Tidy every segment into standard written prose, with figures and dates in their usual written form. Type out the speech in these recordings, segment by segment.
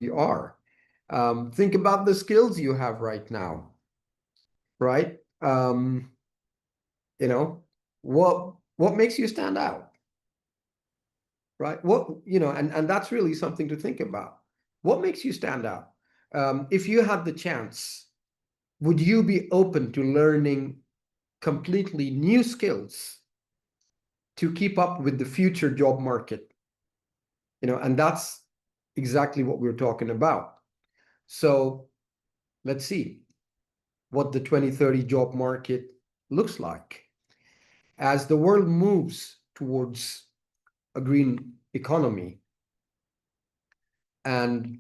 you are. Think about the skills you have right now, right? You know, what makes you stand out, right? And that's really something to think about. What makes you stand out? If you had the chance, would you be open to learning completely new skills to keep up with the future job market? And that's exactly what we're talking about. So let's see what the 2030 job market looks like. As the world moves towards a green economy, and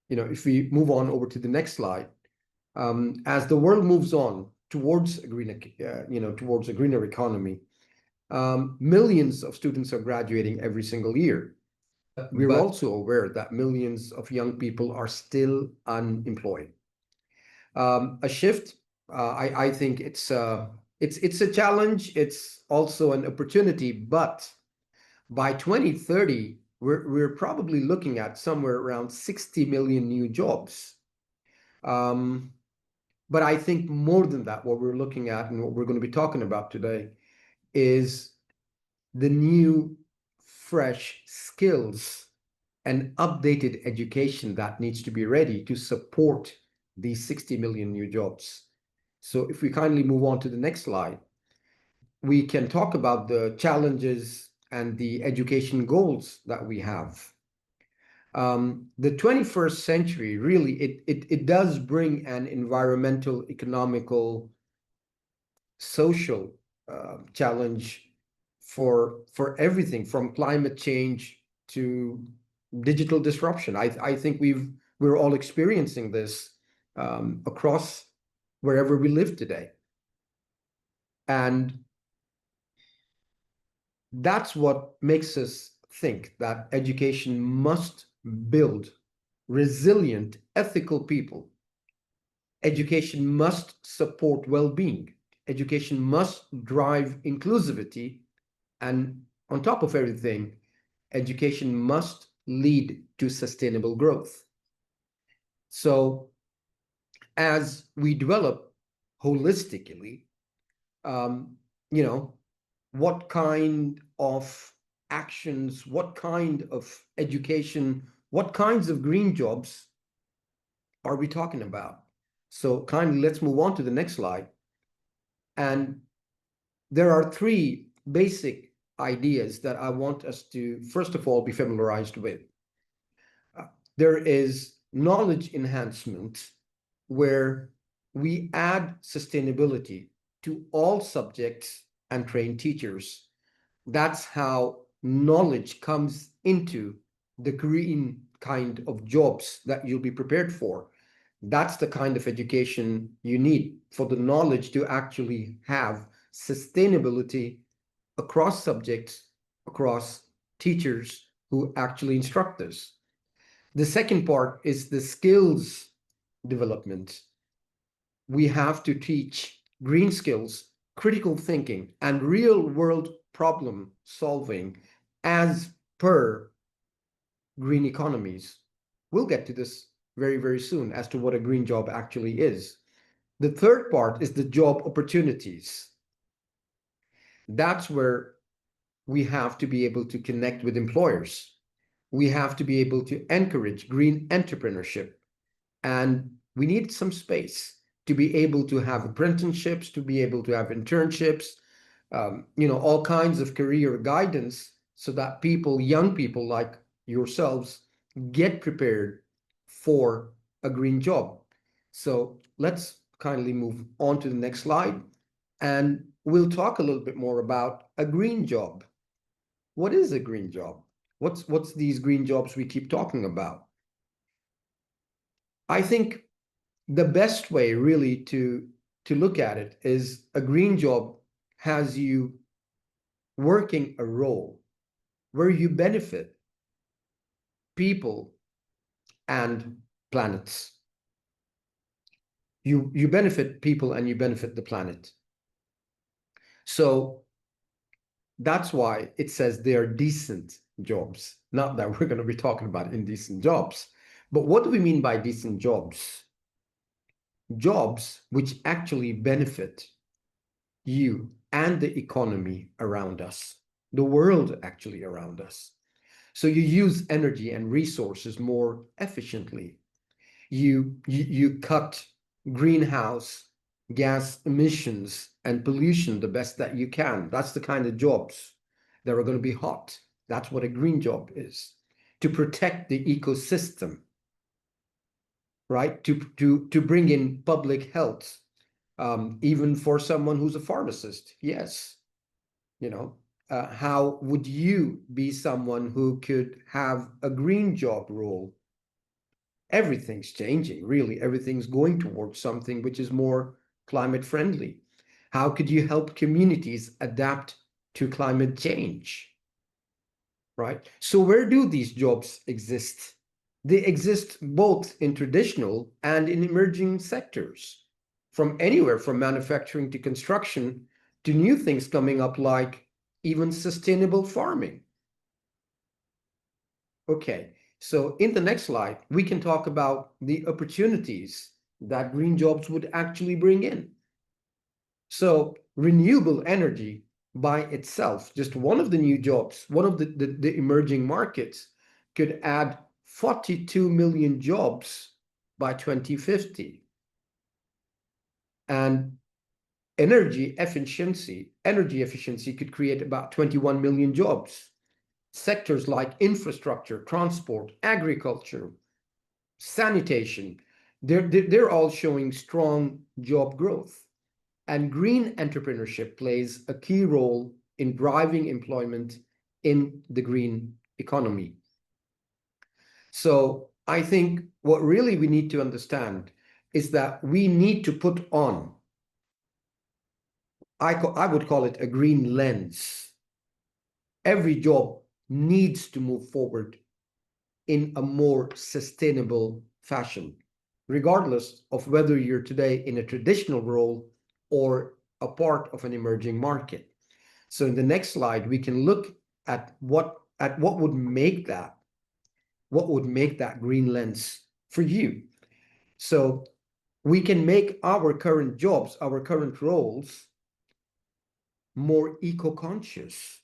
if we move on over to the next slide, as the world moves on towards towards a greener economy, millions of students are graduating every single year. We're also aware that millions of young people are still unemployed. A shift, I think it's a challenge. It's also an opportunity, but by 2030, we're probably looking at somewhere around 60 million new jobs. But I think more than that, what we're looking at and what we're going to be talking about today is the new, fresh skills and updated education that needs to be ready to support these 60 million new jobs. So if we kindly move on to the next slide, we can talk about the challenges and the education goals that we have. The 21st century, really, it does bring an environmental, economical, social challenge for everything from climate change to digital disruption. I think we're all experiencing this across wherever we live today. And that's what makes us think that education must build resilient, ethical people. Education must support well-being. Education must drive inclusivity. And on top of everything, education must lead to sustainable growth. So as we develop holistically, what kind of actions, what kind of education, what kinds of green jobs are we talking about? So kindly, let's move on to the next slide. And there are three basic ideas that I want us to, first of all, be familiarized with. There is knowledge enhancement, where we add sustainability to all subjects and train teachers. That's how knowledge comes into the green kind of jobs that you'll be prepared for. That's the kind of education you need for the knowledge to actually have sustainability across subjects, across teachers who actually instruct us. The second part is the skills development. We have to teach green skills, critical thinking, and real world problem solving as per green economies. We'll get to this very, very soon as to what a green job actually is. The third part is the job opportunities. That's where we have to be able to connect with employers. We have to be able to encourage green entrepreneurship. And we need some space to be able to have apprenticeships, to be able to have internships, all kinds of career guidance so that young people like yourselves, get prepared for a green job. So let's kindly move on to the next slide, and we'll talk a little bit more about a green job. What is a green job? What's these green jobs we keep talking about? I think the best way really to look at it is a green job has you working a role where you benefit people and planets. You benefit people and you benefit the planet. So that's why it says they are decent jobs. Not that we're going to be talking about indecent jobs, But what do we mean by decent jobs? Jobs which actually benefit you and the economy around us, the world actually around us. So you use energy and resources more efficiently. You cut greenhouse gas emissions and pollution the best that you can. That's the kind of jobs that are going to be hot. That's what a green job is. To protect the ecosystem, right? To bring in public health, even for someone who's a pharmacist. Yes, how would you be someone who could have a green job role? Everything's changing, really. Everything's going towards something which is more climate friendly. How could you help communities adapt to climate change? Right? So where do these jobs exist? They exist both in traditional and in emerging sectors, from anywhere from manufacturing to construction to new things coming up like even sustainable farming. Okay, so in the next slide, we can talk about the opportunities that green jobs would actually bring in. So renewable energy by itself, just one of the new jobs, one of the emerging markets, could add 42 million jobs by 2050. And energy efficiency could create about 21 million jobs. Sectors like infrastructure, transport, agriculture, sanitation, they're all showing strong job growth. And green entrepreneurship plays a key role in driving employment in the green economy. So I think what really we need to understand is that we need to put on, I would call it a green lens. Every job needs to move forward in a more sustainable fashion, regardless of whether you're today in a traditional role or a part of an emerging market. So in the next slide, we can look at what would make that green lens for you. So we can make our current jobs, our current roles, more eco-conscious.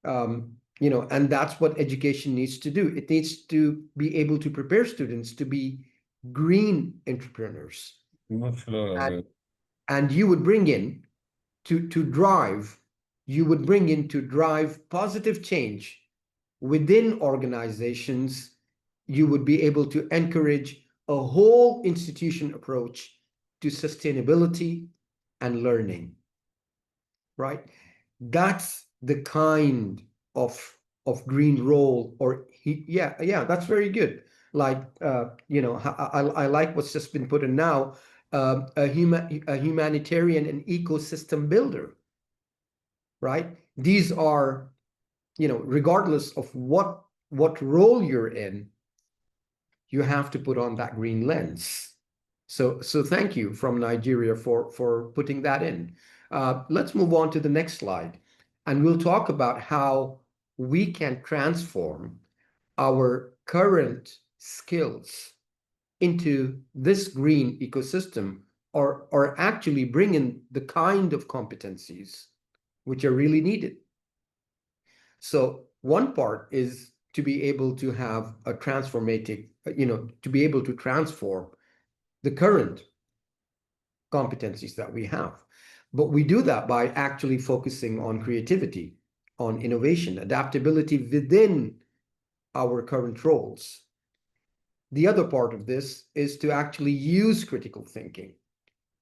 And that's what education needs to do. It needs to be able to prepare students to be green entrepreneurs. And you would bring in to drive, positive change within organizations. You would be able to encourage a whole institution approach to sustainability and learning, right? That's the kind of green role, that's very good. Like, I like what's just been put in now, a humanitarian and ecosystem builder, right? These are, regardless of what role you're in, you have to put on that green lens. So thank you from Nigeria for putting that in. Let's move on to the next slide, and we'll talk about how we can transform our current skills into this green ecosystem, or actually bring in the kind of competencies which are really needed. So one part is to be able to have a transformative, to be able to transform the current competencies that we have. But we do that by actually focusing on creativity, on innovation, adaptability within our current roles. The other part of this is to actually use critical thinking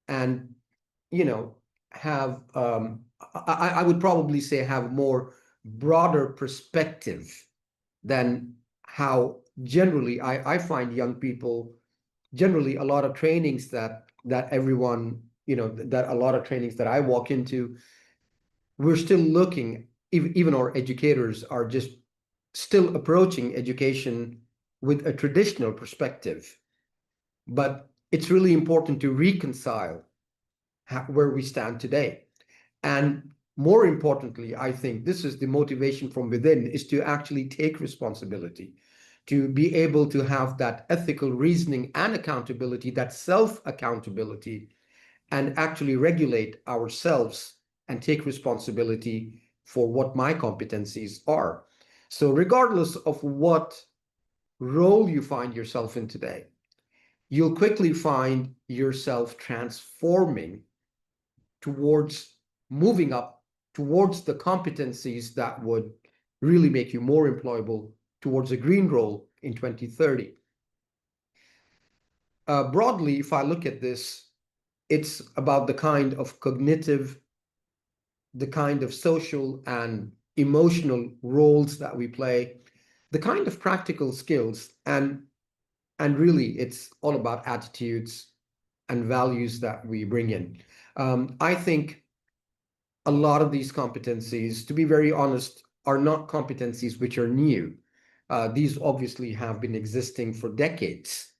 and, have, I would probably say, have more broader perspective than how generally I find young people, generally a lot of trainings that everyone, that a lot of trainings that I walk into, we're still looking, even our educators are just still approaching education with a traditional perspective. But it's really important to reconcile where we stand today. And more importantly, I think this is the motivation from within, is to actually take responsibility, to be able to have that ethical reasoning and accountability, that self-accountability, and actually regulate ourselves and take responsibility for what my competencies are. So regardless of what role you find yourself in today, you'll quickly find yourself transforming towards moving up towards the competencies that would really make you more employable towards a green role in 2030. Broadly, if I look at this, it's about the kind of cognitive, the kind of social and emotional roles that we play, the kind of practical skills, and really it's all about attitudes and values that we bring in. I think a lot of these competencies, to be very honest, are not competencies which are new. These obviously have been existing for decades,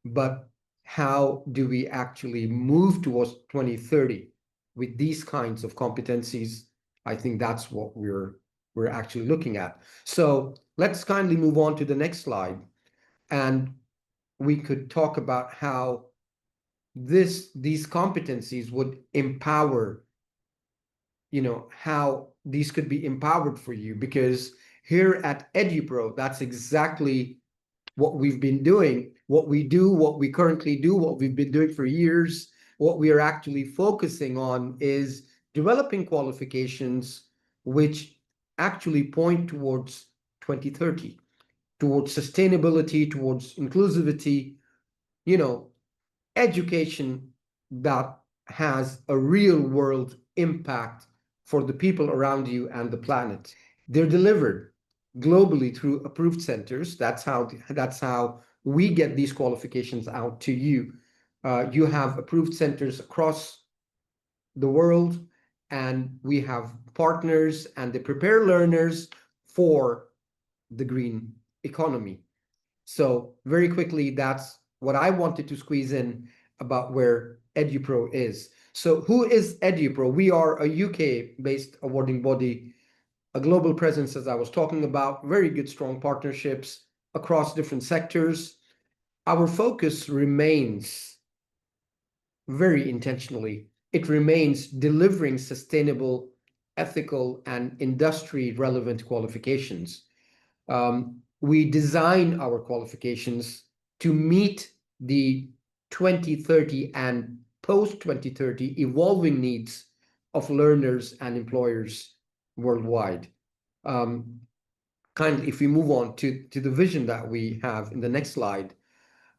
but how do we actually move towards 2030 with these kinds of competencies? I think that's what we're actually looking at. So let's kindly move on to the next slide, and we could talk about how these competencies would empower, how these could be empowered for you. Because here at Edupro, that's exactly what we've been doing, what we do, what we currently do, what we've been doing for years. What we are actually focusing on is developing qualifications which actually point towards 2030, towards sustainability, towards inclusivity, you know, education that has a real world impact for the people around you and the planet. They're delivered globally through approved centers. That's how we get these qualifications out to you. You have approved centers across the world, and we have partners, and they prepare learners for the green economy. So very quickly, that's what I wanted to squeeze in about where Edupro is. So who is Edupro? We are a UK-based awarding body, a global presence, as I was talking about, very good, strong partnerships across different sectors. Our focus remains very intentionally. It remains delivering sustainable, ethical, and industry-relevant qualifications. We design our qualifications to meet the 2030 and post 2030 evolving needs of learners and employers worldwide. Kindly, if we move on to the vision that we have in the next slide,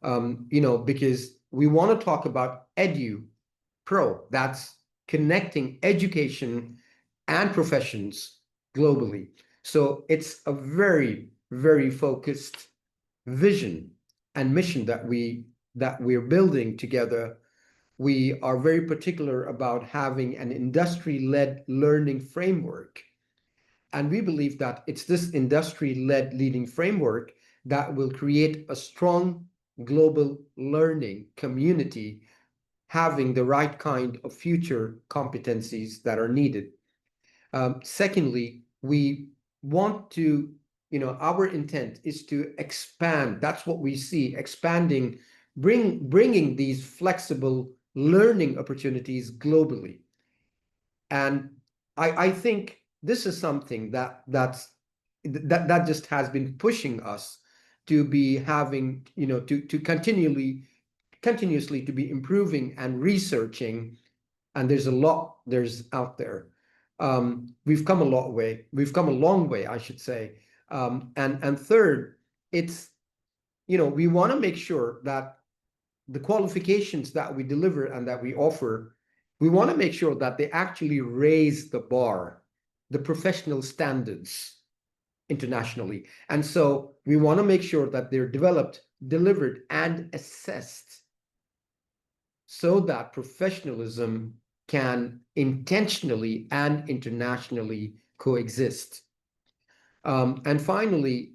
because we want to talk about Edupro, that's connecting education and professions globally. So it's a very, very focused vision and mission that we're building together. We are very particular about having an industry-led learning framework. And we believe that it's this industry-led leading framework that will create a strong global learning community, having the right kind of future competencies that are needed. Secondly, we want to, our intent is to expand. That's what we see, expanding, bringing these flexible learning opportunities globally. And I think this is something that just has been pushing us to be having, to continuously to be improving and researching. And there's out there. We've come a long way. We've come a long way, I should say. And third, it's, we want to make sure that the qualifications that we deliver and that we offer, we want to make sure that they actually raise the bar, the professional standards internationally. And so we want to make sure that they're developed, delivered, and assessed so that professionalism can intentionally and internationally coexist. And finally,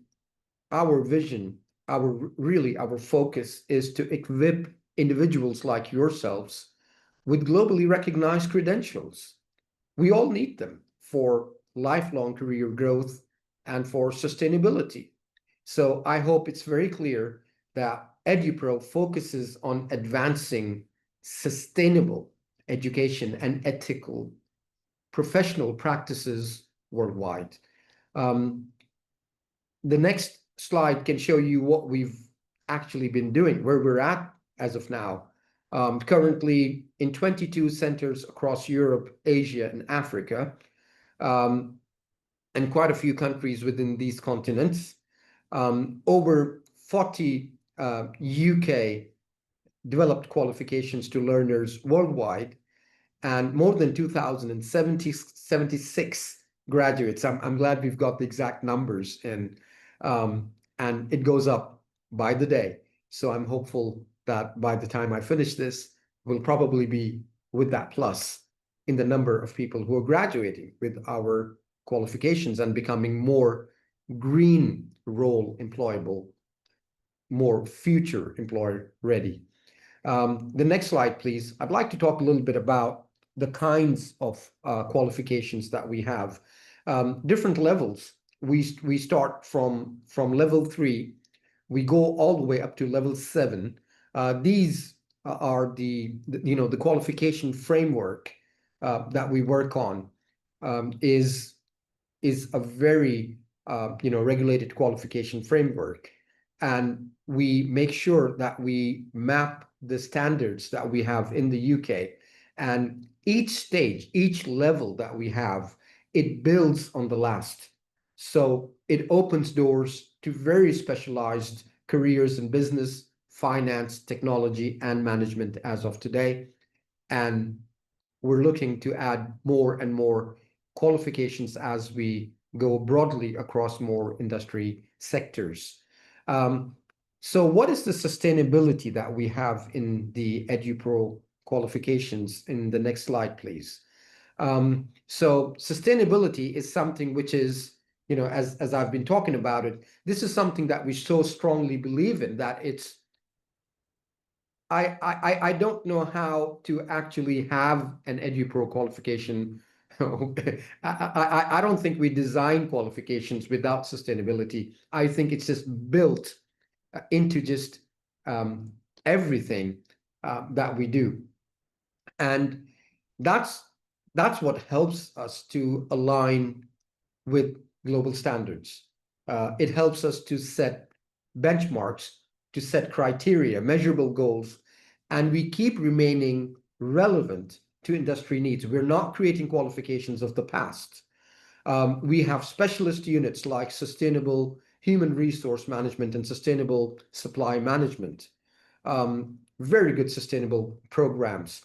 our vision, our focus is to equip individuals like yourselves with globally recognized credentials. We all need them for lifelong career growth and for sustainability. So I hope it's very clear that Edupro focuses on advancing sustainable education and ethical professional practices worldwide. Um, the next slide can show you what we've actually been doing, where we're at as of now. Currently in 22 centers across Europe, Asia, and Africa, um, and quite a few countries within these continents. Over 40 UK developed qualifications to learners worldwide, and more than 2,076 graduates. I'm glad we've got the exact numbers, and it goes up by the day. So I'm hopeful that by the time I finish this, we'll probably be with that plus in the number of people who are graduating with our qualifications and becoming more green role employable, more future employer ready. The next slide, please. I'd like to talk a little bit about the kinds of qualifications that we have. Different levels. We start from level 3. We go all the way up to level 7. These are the qualification framework that we work on, is a very regulated qualification framework, and we make sure that we map the standards that we have in the UK. And each stage, each level that we have, it builds on the last. So it opens doors to very specialized careers in business, finance, technology, and management as of today. And we're looking to add more and more qualifications as we go broadly across more industry sectors. Um, so what is the sustainability that we have in the EduPro qualifications? In the next slide, please. So sustainability is something which is, as I've been talking about it, this is something that we so strongly believe in, that it's I don't know how to actually have an EduPro qualification. I don't think we design qualifications without sustainability. I think it's just built into just everything that we do. And that's what helps us to align with global standards. It helps us to set benchmarks, to set criteria, measurable goals, and we keep remaining relevant to industry needs. We're not creating qualifications of the past. We have specialist units like sustainable human resource management and sustainable supply management. Very good sustainable programs.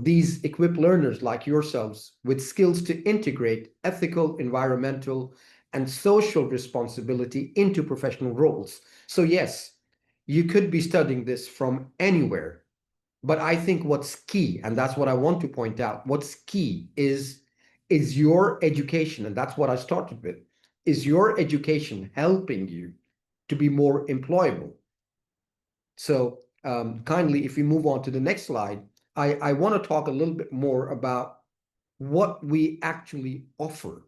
These equip learners like yourselves with skills to integrate ethical, environmental, and social responsibility into professional roles. So yes, you could be studying this from anywhere, but I think what's key, and that's what I want to point out, what's key is your education, and that's what I started with. Is your education helping you to be more employable? So kindly, if we move on to the next slide, I want to talk a little bit more about what we actually offer.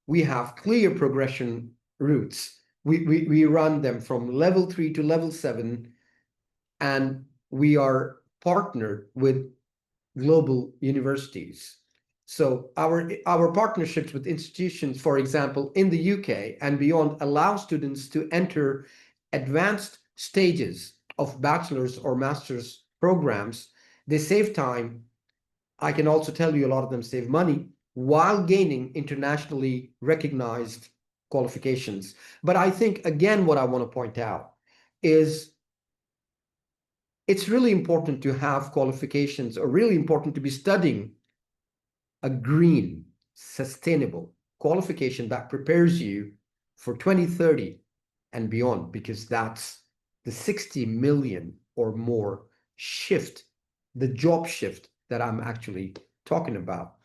We have clear progression routes. We run them from level 3 to level 7, and we are partnered with global universities. So our partnerships with institutions, for example, in the UK and beyond, allow students to enter advanced stages of bachelor's or master's programs. They save time. I can also tell you a lot of them save money while gaining internationally recognized qualifications. But I think, again, what I want to point out is it's really important to have qualifications, or really important to be studying a green, sustainable qualification that prepares you for 2030 and beyond, because that's the 60 million or more shift, the job shift that I'm actually talking about.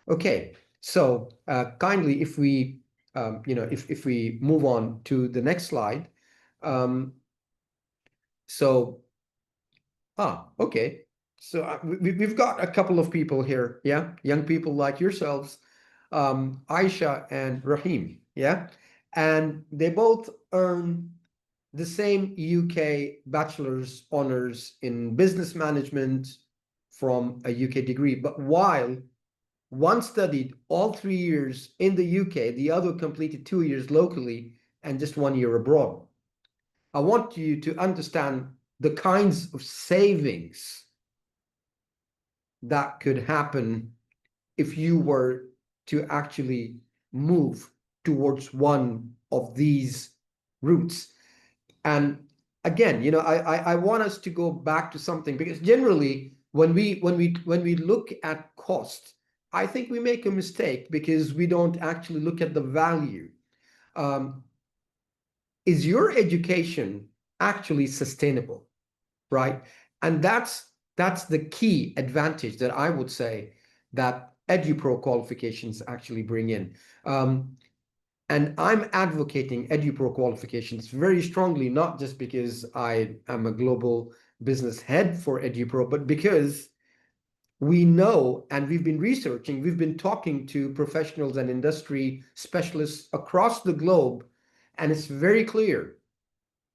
Okay, so kindly, if we, if we move on to the next slide. Um, so, okay. So we've got a couple of people here, yeah, young people like yourselves, Aisha and Rahim, yeah. and they both earn the same UK bachelor's honors in business management from a UK degree. But while one studied all 3 years in the UK, the other completed 2 years locally and just 1 year abroad. I want you to understand the kinds of savings that could happen if you were to actually move towards one of these routes. And again, I want us to go back to something, because generally when we look at cost, I think we make a mistake because we don't actually look at the value. Um, is your education actually sustainable, right? And that's the key advantage that I would say that Edupro qualifications actually bring in. And I'm advocating Edupro qualifications very strongly, not just because I am a global business head for Edupro, but because we know, and we've been researching, we've been talking to professionals and industry specialists across the globe, and it's very clear,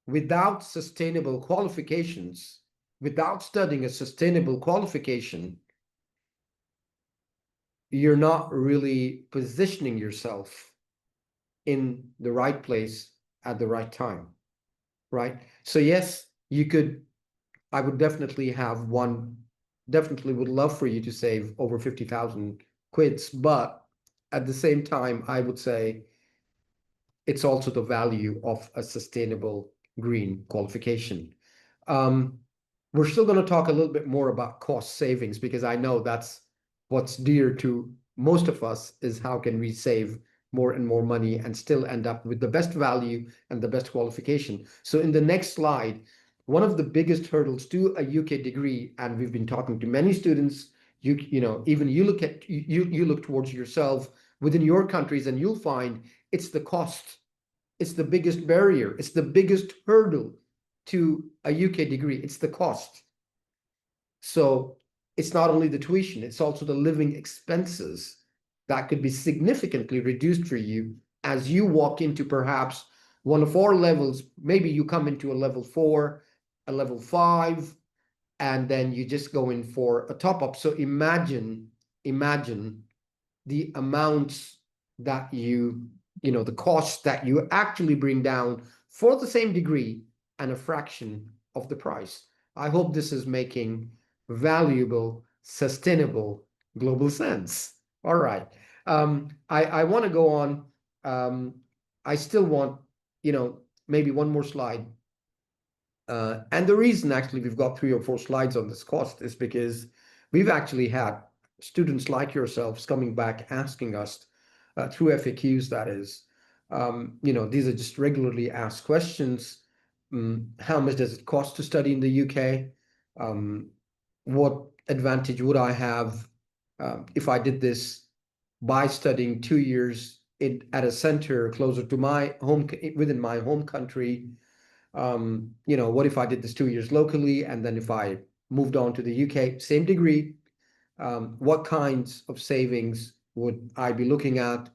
without sustainable qualifications, without studying a sustainable qualification, you're not really positioning yourself in the right place at the right time, right? So yes, I would definitely definitely would love for you to save over 50,000 quids, but at the same time, I would say it's also the value of a sustainable green qualification. Um, we're still going to talk a little bit more about cost savings, because I know that's what's dear to most of us, is how can we save more and more money and still end up with the best value and the best qualification. So in the next slide, one of the biggest hurdles to a UK degree, and we've been talking to many students, even you look towards yourself within your countries, and you'll find it's the cost. It's the biggest barrier. It's the biggest hurdle to a UK degree. It's the cost. So it's not only the tuition, it's also the living expenses that could be significantly reduced for you as you walk into perhaps one of our levels. Maybe you come into a level 4, a level 5, and then you just go in for a top up. So imagine the amounts that the costs that you actually bring down for the same degree and a fraction of the price. I hope this is making valuable, sustainable, global sense. All right. I want to go on. I still want, maybe one more slide. And the reason actually we've got 3 or 4 slides on this cost is because we've actually had students like yourselves coming back asking us through FAQs, that is, these are just regularly asked questions. How much does it cost to study in the UK? What advantage would I have if I did this by studying 2 years at a center closer to my home, within my home country? What if I did this 2 years locally, and then if I moved on to the UK, same degree, what kinds of savings would I be looking at?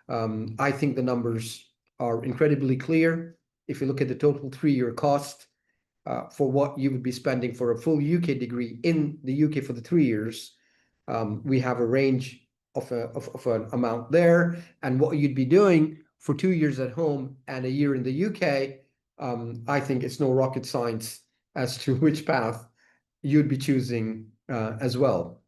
I think the numbers are incredibly clear. If you look at the total 3-year cost for what you would be spending for a full UK degree in the UK for the 3 years, we have a range of an amount there. And what you'd be doing for 2 years at home and a year in the UK, I think it's no rocket science as to which path you'd be choosing as well.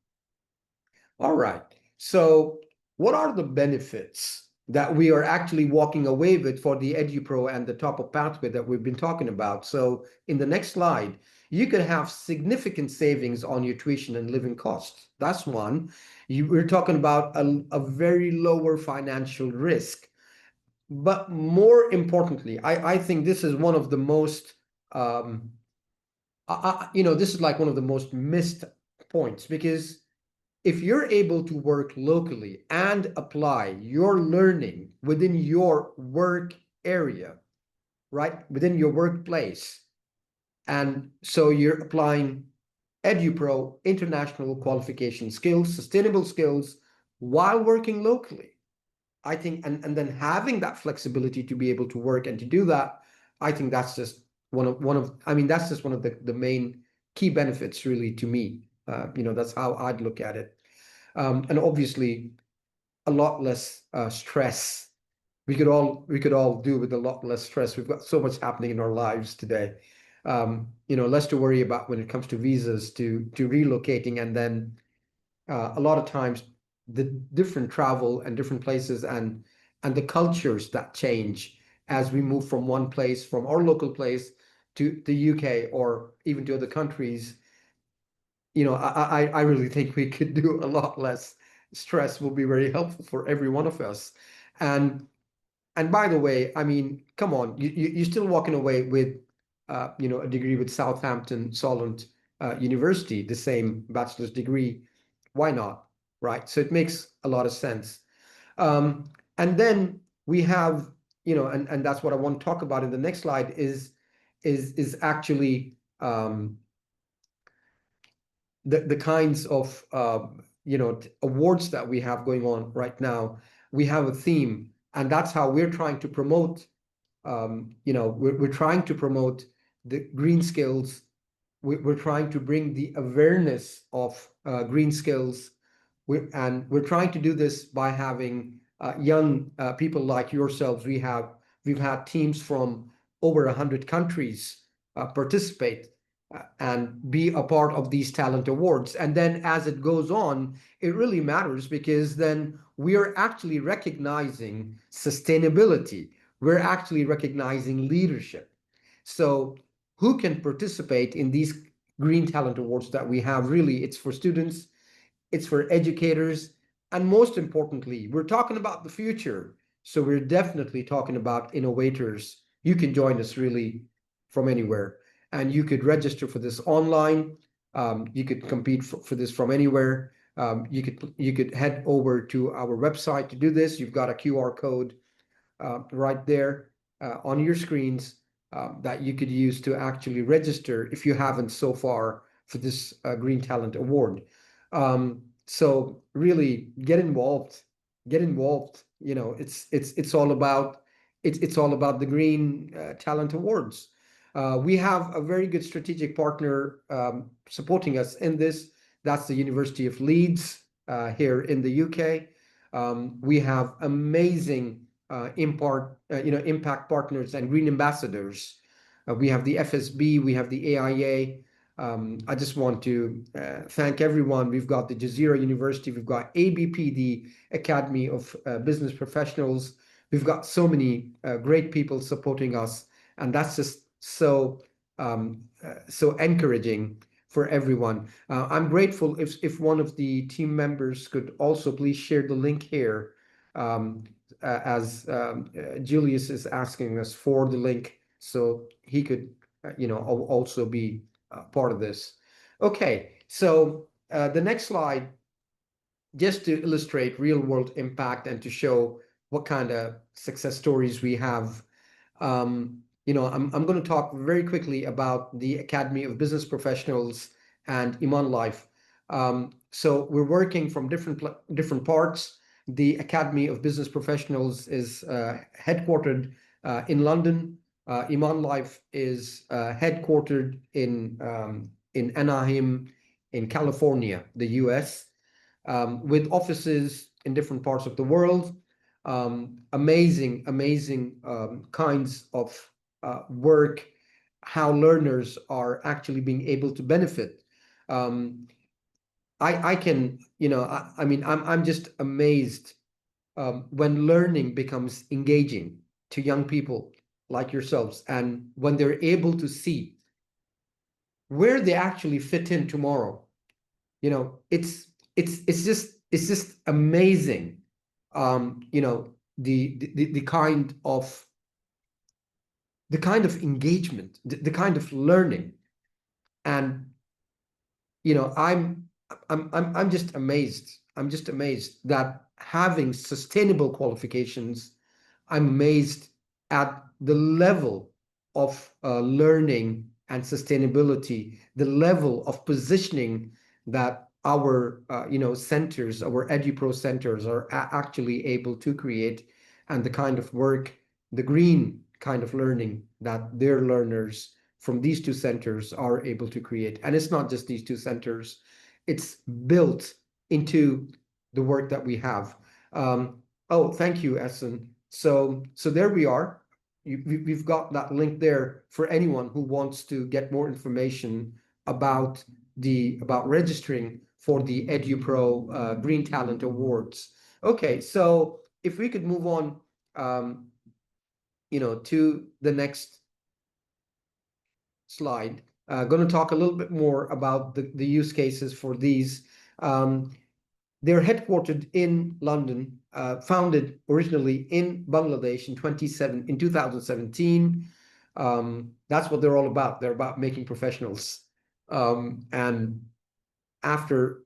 All right. So what are the benefits that we are actually walking away with for the EduPro and the top-up pathway that we've been talking about? So in the next slide, you could have significant savings on your tuition and living costs. That's one. We're talking about a very lower financial risk. But more importantly, I think this is one of the most, this is like one of the most missed points, because if you're able to work locally and apply your learning within your work area, right, within your workplace, and so you're applying EduPro international qualification skills, sustainable skills, while working locally, I think, and then having that flexibility to be able to work and to do that, I think that's just I mean, that's just one of the main key benefits really to me. That's how I'd look at it. And obviously a lot less stress. We could all do with a lot less stress. We've got so much happening in our lives today. Less to worry about when it comes to visas, to relocating, and then a lot of times the different travel and different places and the cultures that change as we move from one place, from our local place to the UK or even to other countries. I really think we could do a lot less. Stress will be very helpful for every one of us. And and by the way, I mean, come on, you're still walking away with a degree with Southampton Solent University, the same bachelor's degree. Why not? Right? So it makes a lot of sense. And then we have, and that's what I want to talk about in the next slide is actually the kinds of awards that we have going on right now. We have a theme, and that's how we're trying to promote. We're trying to promote the green skills. We're trying to bring the awareness of green skills. We're trying to do this by having young people like yourselves. We've had teams from over 100 countries participate and be a part of these talent awards. And then as it goes on, it really matters because then we're actually recognizing sustainability. We're actually recognizing leadership. So who can participate in these green talent awards that we have? Really, it's for students, it's for educators, and most importantly, we're talking about the future. So we're definitely talking about innovators. You can join us really from anywhere, and you could register for this online. You could compete for this from anywhere. You could head over to our website to do this. You've got a QR code right there on your screens that you could use to actually register if you haven't so far for this Green Talent Award. So really get involved, get involved. It's all about it's all about the Green Talent Awards. We have a very good strategic partner supporting us in this. That's the University of Leeds here in the UK. We have amazing impact partners and green ambassadors. We have the FSB, we have the AIA. I just want to thank everyone. We've got the Jazeera University, we've got ABP, the Academy of Business Professionals. We've got so many great people supporting us, and that's just so encouraging for everyone. I'm grateful if one of the team members could also please share the link here, as Julius is asking us for the link so he could also be part of this. Okay, so the next slide, just to illustrate real world impact and to show what kind of success stories we have. I'm going to talk very quickly about the Academy of Business Professionals and Iman Life. So we're working from different parts. The Academy of Business Professionals is headquartered in London. Iman Life is headquartered in Anaheim, in California, the US, with offices in different parts of the world. Amazing kinds of work, how learners are actually being able to benefit. I can, I mean, I'm just amazed when learning becomes engaging to young people like yourselves, and when they're able to see where they actually fit in tomorrow. It's just amazing. The kind of engagement, the kind of learning, and I'm just amazed. I'm just amazed that having sustainable qualifications, I'm amazed at the level of learning and sustainability, the level of positioning that our centers, our Edupro centers are actually able to create, and the kind of work, the green kind of learning that their learners from these two centers are able to create. And it's not just these two centers, it's built into the work that we have. Oh, thank you, Essen. So there we are. We've got that link there for anyone who wants to get more information about registering for the Edupro Green Talent Awards. Okay, so if we could move on, to the next slide. Going to talk a little bit more about the use cases for these. They're headquartered in London, founded originally in Bangladesh in 2017. That's what they're all about. They're about making professionals. And after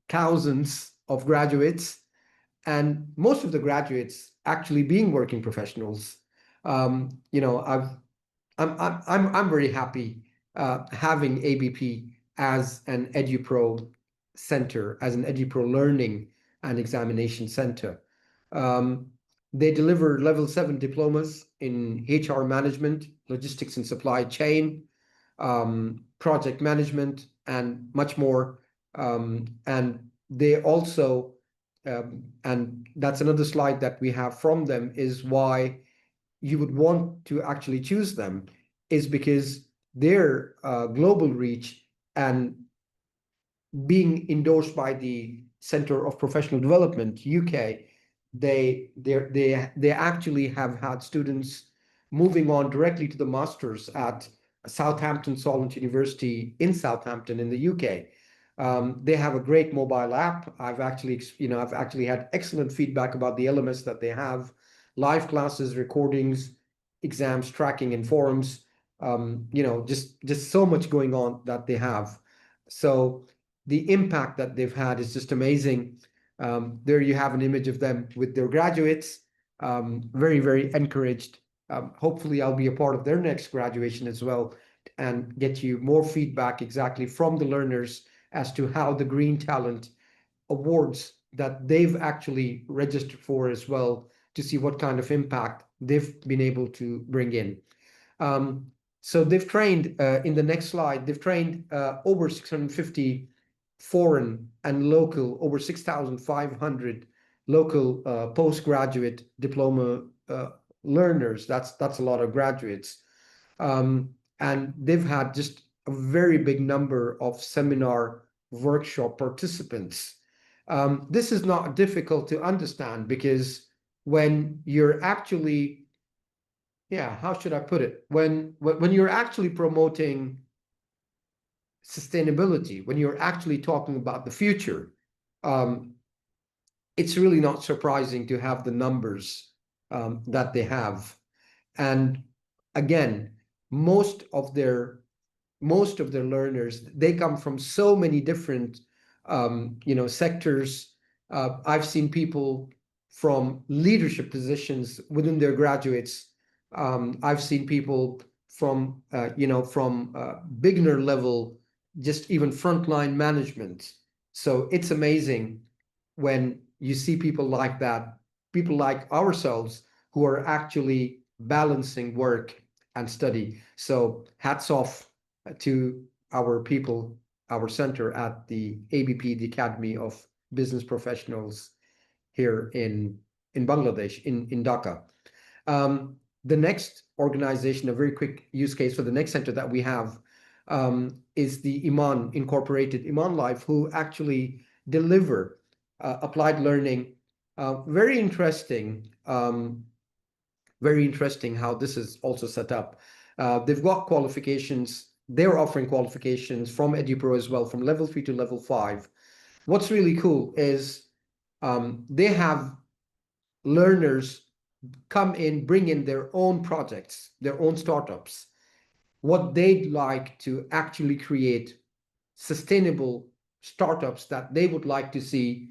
thousands of graduates, and most of the graduates actually being working professionals, I'm very happy having ABP as an EduPro center, as an EduPro learning and examination center. They deliver level 7 diplomas in HR management, logistics and supply chain, project management, and much more. And they also, and that's another slide that we have from them, is why you would want to actually choose them, is because their global reach and being endorsed by the Center of Professional Development, UK, they actually have had students moving on directly to the masters at Southampton Solent University in Southampton in the UK. They have a great mobile app. I've actually had excellent feedback about the LMS that they have, live classes, recordings, exams, tracking, and forums. Just so much going on that they have. So the impact that they've had is just amazing. There you have an image of them with their graduates. Very, very encouraged. Hopefully, I'll be a part of their next graduation as well and get you more feedback exactly from the learners as to how the Green Talent Awards that they've actually registered for as well, to see what kind of impact they've been able to bring in. So they've trained, in the next slide, they've trained over 650 foreign and local, over 6,500 local postgraduate diploma learners. That's a lot of graduates. And they've had just a very big number of seminar workshop participants. This is not difficult to understand, because when you're actually, how should I put it? When you're actually promoting sustainability, when you're actually talking about the future, it's really not surprising to have the numbers that they have. And again, most of their learners, they come from so many different sectors. I've seen people from leadership positions within their graduates. I've seen people from beginner level, just even frontline management. So it's amazing when you see people like that, people like ourselves, who are actually balancing work and study. So hats off to our people, our center at the ABP, the Academy of Business Professionals here in Bangladesh, in Dhaka. The next organization, a very quick use case for the next center that we have, is the Iman Incorporated, Iman Life, who actually deliver applied learning. Very interesting how this is also set up. They've got qualifications. They're offering qualifications from Edupro as well, from level 3 to level 5. What's really cool is they have learners come in, bring in their own projects, their own startups, what they'd like to actually create, sustainable startups that they would like to see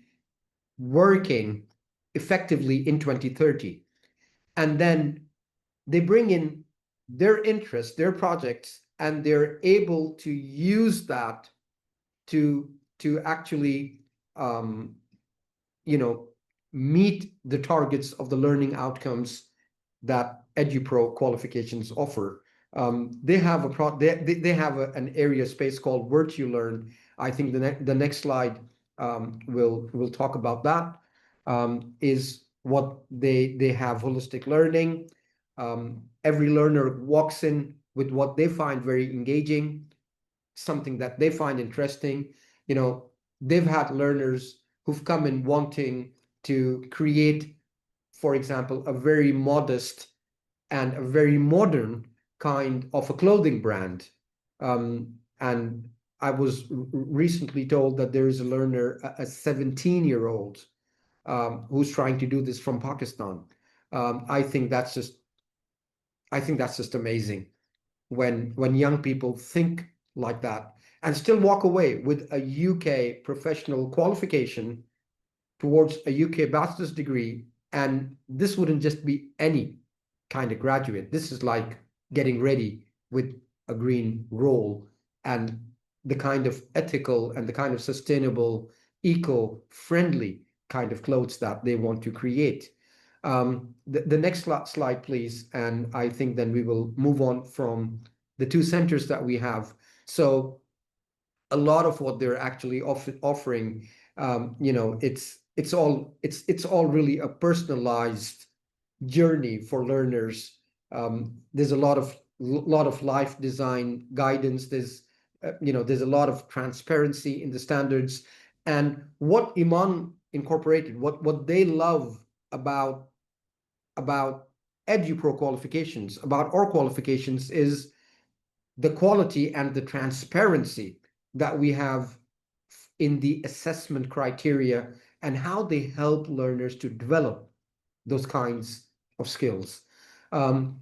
working effectively in 2030. And then they bring in their interests, their projects, and they're able to use that to to actually, um, you know, meet the targets of the learning outcomes that Edupro qualifications offer. They have they have an area space called Learn. I think the next slide will talk about that. Is what they have holistic learning. Every learner walks in with what they find very engaging, something that they find interesting. You know, they've had learners who've come in wanting to create, for example, a very modest and a very modern kind of a clothing brand. And I was recently told that there is a learner, a 17-year-old, who's trying to do this from Pakistan. I think that's just, I think that's just amazing when young people think like that and still walk away with a UK professional qualification towards a UK bachelor's degree. And this wouldn't just be any kind of graduate. This is like getting ready with a green role and the kind of ethical and the kind of sustainable, eco-friendly kind of clothes that they want to create. The next slide, please. And I think then we will move on from the two centers that we have. So a lot of what they're actually offering, you know, it's all really a personalized journey for learners. There's a lot of life design guidance. There's you know, there's a lot of transparency in the standards. And what Iman Incorporated, what they love about about Edupro qualifications, about our qualifications, is the quality and the transparency that we have in the assessment criteria and how they help learners to develop those kinds of skills.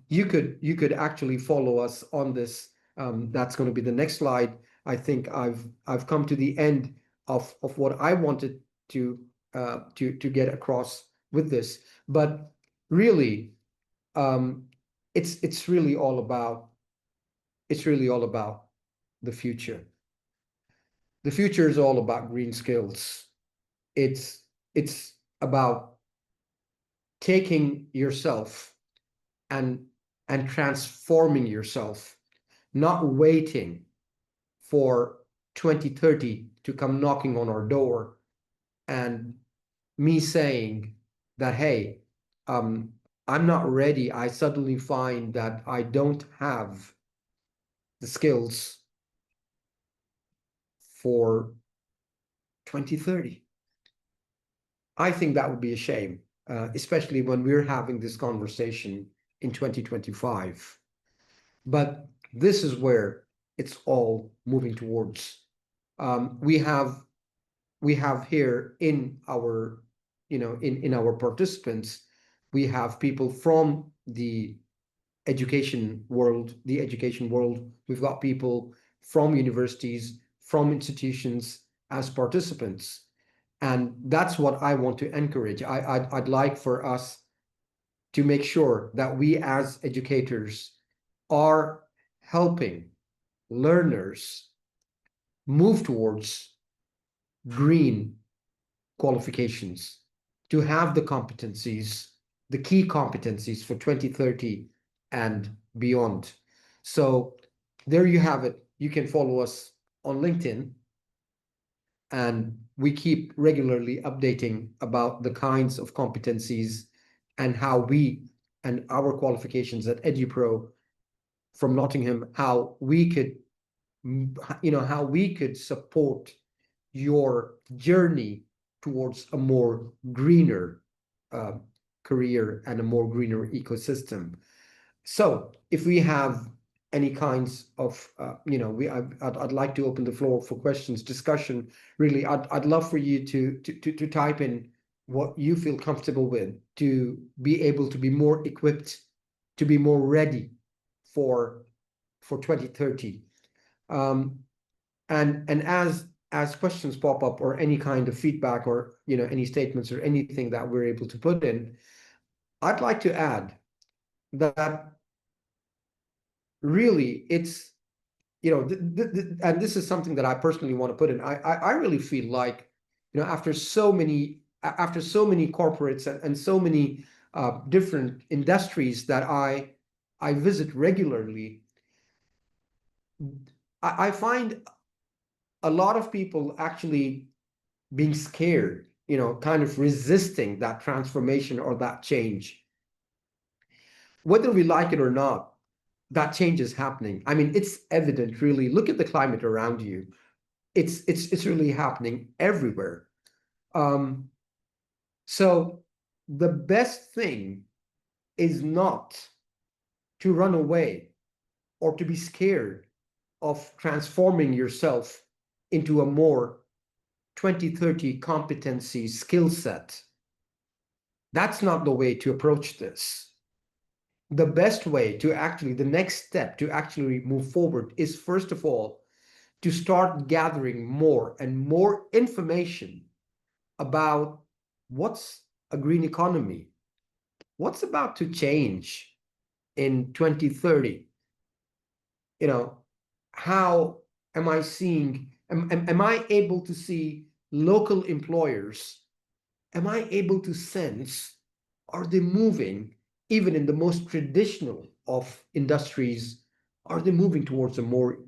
You could actually follow us on this. That's going to be the next slide. I think I've come to the end of what I wanted to get across with this. But really, um, it's really all about the future. The future is all about green skills. It's about taking yourself and transforming yourself, not waiting for 2030 to come knocking on our door and me saying that, hey, I'm not ready. I suddenly find that I don't have the skills for 2030. I think that would be a shame, especially when we're having this conversation in 2025. But this is where it's all moving towards. We have here in our, you know, in our participants, we have people from the education world, We've got people from universities, from institutions as participants. And that's what I want to encourage. I'd like for us to make sure that we as educators are helping learners move towards green qualifications, to have the competencies, the key competencies for 2030 and beyond. So there you have it. You can follow us on LinkedIn, and we keep regularly updating about the kinds of competencies and how we and our qualifications at Edupro from Nottingham, how we could, you know, how we could support your journey towards a more greener uh, career and a more greener ecosystem. So if we have any kinds of, you know, I'd like to open the floor for questions, discussion. Really, I'd love for you to type in what you feel comfortable with, to be able to be more equipped, to be more ready for 2030. And as questions pop up, or any kind of feedback, or, you know, any statements or anything that we're able to put in, I'd like to add that really it's, and this is something that I personally want to put in. I really feel like, after so many corporates and so many different industries that I visit regularly, I find a lot of people actually being scared, kind of resisting that transformation or that change. Whether we like it or not, that change is happening. I mean, it's evident, really. Look at the climate around you. It's really happening everywhere. Um, so the best thing is not to run away or to be scared of transforming yourself into a more 2030 competency skill set. That's not the way to approach this. The best way to actually, the next step to actually move forward is, first of all, to start gathering more and more information about what's a green economy, what's about to change in 2030. How am I seeing, am I able to see local employers? Am I able to sense, are they moving, even in the most traditional of industries, are they moving towards a more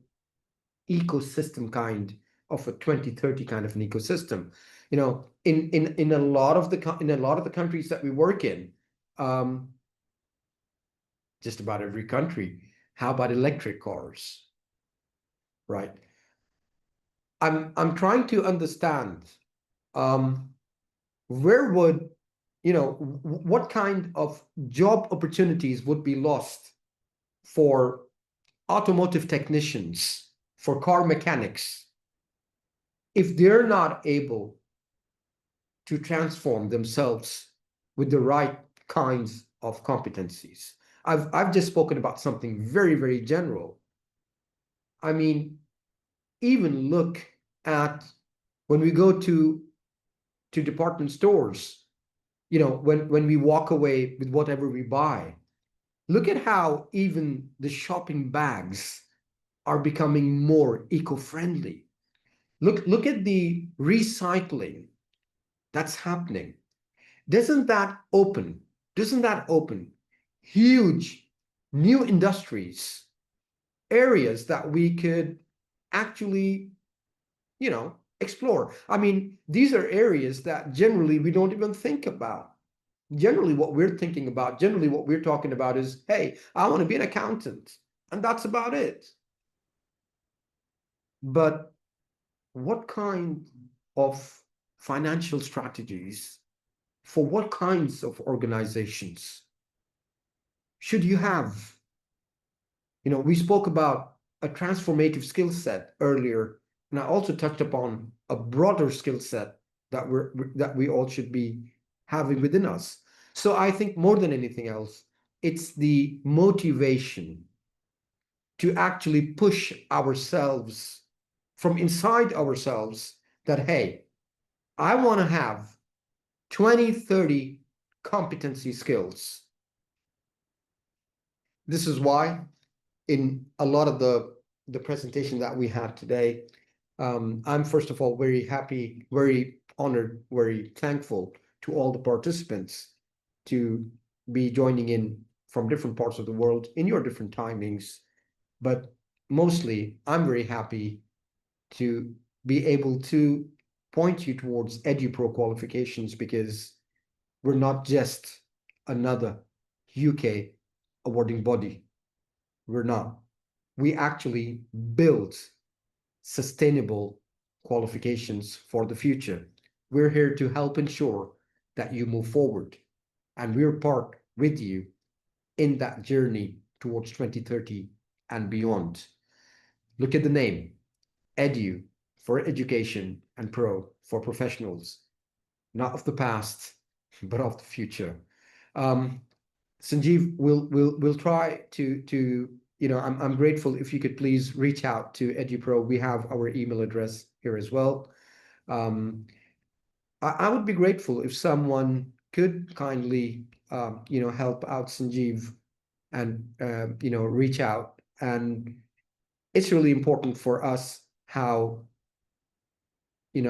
ecosystem kind of a 2030 kind of an ecosystem? In a lot of the countries that we work in, um, just about every country, how about electric cars, right? I'm trying to understand, um, where would, what kind of job opportunities would be lost for automotive technicians, for car mechanics, if they're not able to transform themselves with the right kinds of competencies. I've just spoken about something very, very general. I mean, even look at when we go to department stores, when we walk away with whatever we buy, look at how even the shopping bags are becoming more eco-friendly. Look at the recycling that's happening. Doesn't that open, doesn't that open huge new industries, areas that we could actually, explore? I mean, these are areas that generally we don't even think about. Generally, what we're thinking about, generally what we're talking about is, hey, I want to be an accountant, and that's about it. But what kind of financial strategies for what kinds of organizations should you have? We spoke about a transformative skill set earlier, and I also touched upon a broader skill set that we all should be having within us. So I think more than anything else, it's the motivation to actually push ourselves from inside ourselves that, hey, I want to have 20, 30 competency skills. This is why in a lot of the presentation that we had today, I'm first of all very happy, very honored, very thankful to all the participants to be joining in from different parts of the world in your different timings. But mostly, I'm very happy to be able to point you towards Edupro qualifications, because we're not just another UK awarding body. We're not. We actually build sustainable qualifications for the future. We're here to help ensure that you move forward, and we're part with you in that journey towards 2030 and beyond. Look at the name, Edu for education and Pro for professionals, not of the past, but of the future. Sanjeev, we'll try to I'm grateful if you could please reach out to Edupro. We have our email address here as well. Um, I would be grateful if someone could kindly help out Sanjeev and reach out. And it's really important for us how,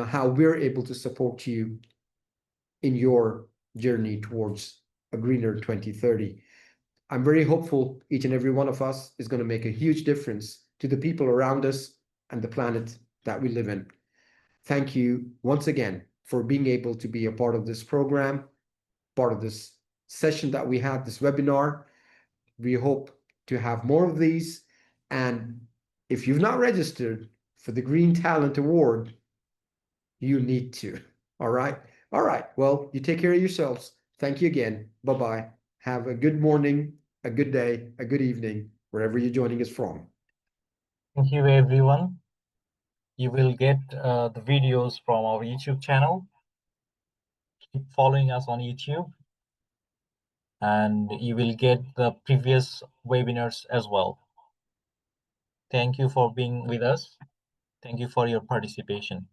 how we're able to support you in your journey towards a greener 2030. I'm very hopeful each and every one of us is going to make a huge difference to the people around us and the planet that we live in. Thank you once again for being able to be a part of this program, part of this session that we had, this webinar. We hope to have more of these. And if you've not registered for the Green Talent Award, you need to. All right. All right. Well, you take care of yourselves. Thank you again. Bye-bye. Have a good morning, a good day, a good evening, wherever you're joining us from. Thank you, everyone. You will get the videos from our YouTube channel. Keep following us on YouTube, and you will get the previous webinars as well. Thank you for being with us. Thank you for your participation.